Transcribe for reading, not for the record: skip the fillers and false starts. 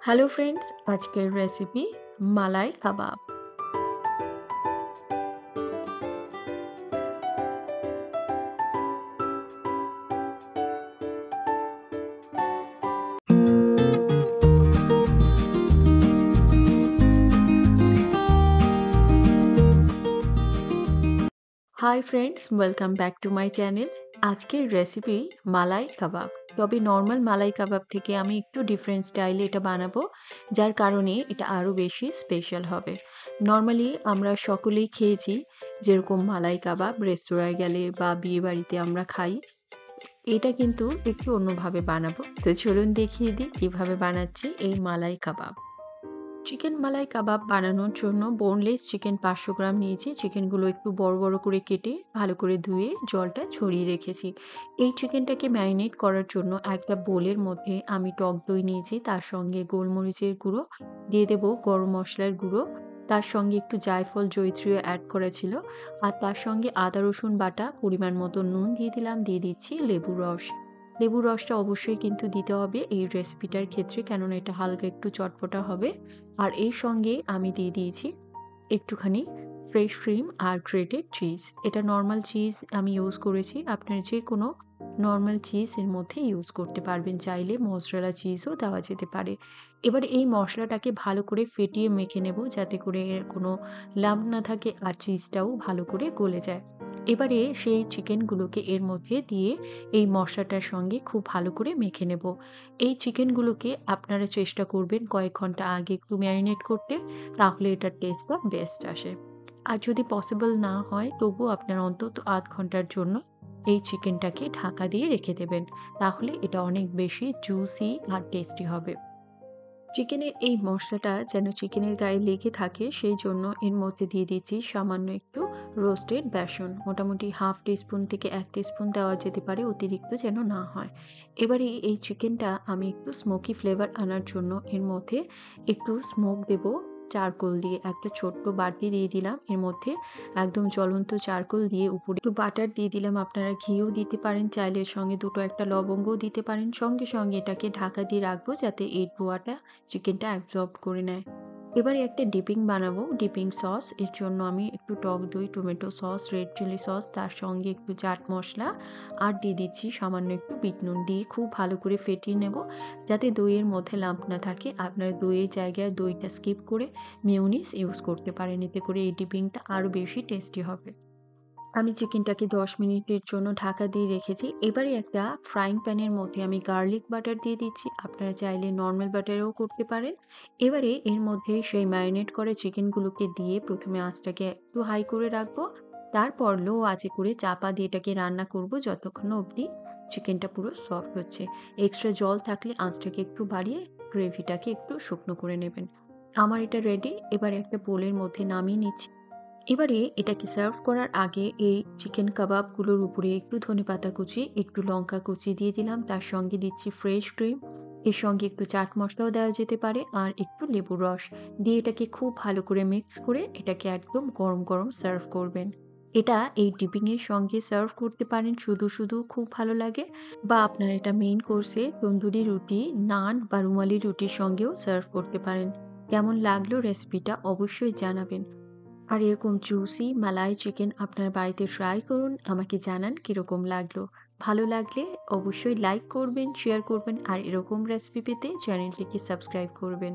Hello friends, আজকের recipe malai kebab. Hi friends, welcome back to my channel. আজকের recipe মালাই কাবাব। তবে normal মালাই কাবাব থেকে আমি একটু ডিফারেন্ট স্টাইলে এটা বানাবো, যার কারণে এটা আরও বেশি স্পেশাল হবে। নর্মালি আমরা সকলেই খেয়েছি যেরকম মালাই কাবাব রেস্তোরাঁয় গেলে বা বিয়েবাড়িতে আমরা খাই। এটা কিন্তু একটু অন্যভাবে বানাবো। তো চলুন দেখিয়ে দিই কীভাবে বানাচ্ছি এই মালাই কাবাব। চিকেন মালাই কাবাব বানানোর জন্য বোনলেস চিকেন 500 গ্রাম নিয়েছি। চিকেনগুলো একটু বড় বড় করে কেটে ভালো করে ধুয়ে জলটা ছড়িয়ে রেখেছি। এই চিকেনটাকে ম্যারিনেট করার জন্য একটা বোলের মধ্যে আমি টক দই নিয়েছি, তার সঙ্গে গোলমরিচের গুঁড়ো দিয়ে দেবো, গরম মশলার গুঁড়ো, তার সঙ্গে একটু জায়ফল জয়িত্রীও অ্যাড করা ছিল, আর তার সঙ্গে আদা রসুন বাটা, পরিমাণ মতো নুন দিয়ে দিলাম, দিয়ে দিচ্ছি লেবুর রস। লেবুর রসটা অবশ্যই কিন্তু দিতে হবে এই রেসিপিটার ক্ষেত্রে, কেননা এটা হালকা একটু চটপটা হবে। আর এর সঙ্গে আমি দিয়ে দিয়েছি একটুখানি ফ্রেশ ক্রিম আর গ্রেটেড চিজ। এটা নর্মাল চিজ আমি ইউজ করেছি, আপনার যে কোনো নর্মাল চিজ এর মধ্যে ইউজ করতে পারবেন, চাইলে মজরেলা চিজও দেওয়া যেতে পারে। এবার এই মশলাটাকে ভালো করে ফেটিয়ে মেখে নেব, যাতে করে এর কোনো লাম্প না থাকে আর চিজটাও ভালো করে গলে যায়। এবারে সেই চিকেনগুলোকে এর মধ্যে দিয়ে এই মশলাটার সঙ্গে খুব ভালো করে মেখে নেব। এই চিকেনগুলোকে আপনারা চেষ্টা করবেন কয়েক ঘন্টা আগে একটু ম্যারিনেট করতে, তাহলে এটার টেস্টটা বেস্ট আসে। আর যদি পসিবল না হয় তবুও আপনারা অন্তত ০.৫ ঘন্টার জন্য এই চিকেনটাকে ঢাকা দিয়ে রেখে দেবেন। তাহলে এটা অনেক বেশি জুসি আর টেস্টি হবে। চিকেনের এই মশলাটা যেন চিকেনের গায়ে লেগে থাকে, সেই জন্য এর মধ্যে দিয়ে দিচ্ছি সামান্য একটু রোস্টেড বেসন। মোটামুটি 1/2 টিস্পুন থেকে 1 টিস্পুন দেওয়া যেতে পারে, অতিরিক্ত যেন না হয়। এবারে এই চিকেনটা আমি একটু স্মোকি ফ্লেভার আনার জন্য এর মধ্যে একটু স্মোক দেব চারকোল দিয়ে। একটা ছোট্ট বাটি দিয়ে দিলাম, এর মধ্যে একদম জ্বলন্ত চারকোল দিয়ে উপরে একটু বাটার দিয়ে দিলাম। আপনারা ঘিও দিতে পারেন, চাইলে এর সঙ্গে 2টো একটা লবঙ্গও দিতে পারেন। সঙ্গে সঙ্গে এটাকে ঢাকা দিয়ে রাখবো, যাতে এই ধোঁয়াটা চিকেনটা অ্যাবজর্ব করে নেয়। এবারে একটা ডিপিং বানাবো, ডিপিং সস। এর জন্য আমি একটু টক দই, tomato sauce, red chilli sauce, তার সঙ্গে একটু চাট মশলা আর দিয়ে দিচ্ছি সামান্য একটু বিট নুন দিয়ে খুব ভালো করে ফেটিয়ে নেব, যাতে দইয়ের মধ্যে লাম্প না থাকে। আপনারা দইয়ের জায়গায় দইটা স্কিপ করে মেয়োনিজ ইউজ করতে পারেন, এতে করে এই ডিপিংটা আরও বেশি টেস্টি হবে। আমি চিকেনটাকে 10 মিনিটের জন্য ঢাকা দিয়ে রেখেছি। এবারে একটা ফ্রাইং প্যানের মধ্যে আমি গার্লিক বাটার দিয়ে দিচ্ছি। আপনারা চাইলে নরমাল বাটারেও করতে পারেন। এবারে এর মধ্যে সেই ম্যারিনেট করা চিকেনগুলোকে দিয়ে প্রথমে আঁচটাকে একটু হাই করে রাখবো। তারপর লো আঁচে করে চাপা দিয়ে এটাকে রান্না করব যতক্ষণ না অবধি চিকেনটা পুরো সফট হচ্ছে। এক্সট্রা জল থাকলে আঁচটাকে একটু বাড়িয়ে গ্রেভিটাকে একটু শুকনো করে নেবেন। আমার এটা রেডি। এবারে একটা বোলের মধ্যে নামিয়ে নিচ্ছি। এবারে এটাকে সার্ভ করার আগে এই চিকেন কাবাবগুলোর উপরে একটু ধনেপাতা কুচি, একটু লঙ্কা কুচি দিয়ে দিলাম। তার সঙ্গে দিচ্ছি ফ্রেশ ক্রিম। এর সঙ্গে একটু চাট মসলাও দেওয়া যেতে পারে, আর একটু লেবুর রস দিয়ে এটাকে খুব ভালো করে মিক্স করে এটাকে একদম গরম গরম সার্ভ করবেন। এটা এই ডিপিং এর সঙ্গে সার্ভ করতে পারেন শুধু শুধু, খুব ভালো লাগে। বা আপনার এটা মেইন কোর্সে তন্দুরি রুটি, নান বা রুমালি রুটির সঙ্গেও সার্ভ করতে পারেন। কেমন লাগলো রেসিপিটা অবশ্যই জানাবেন। আর এরকম জুসি মালাই চিকেন আপনার বাড়িতে ট্রাই করুন, আমাকে জানান কীরকম লাগলো। ভালো লাগলে অবশ্যই লাইক করবেন, শেয়ার করবেন, আর এরকম রেসিপি পেতে চ্যানেলটিকে সাবস্ক্রাইব করবেন।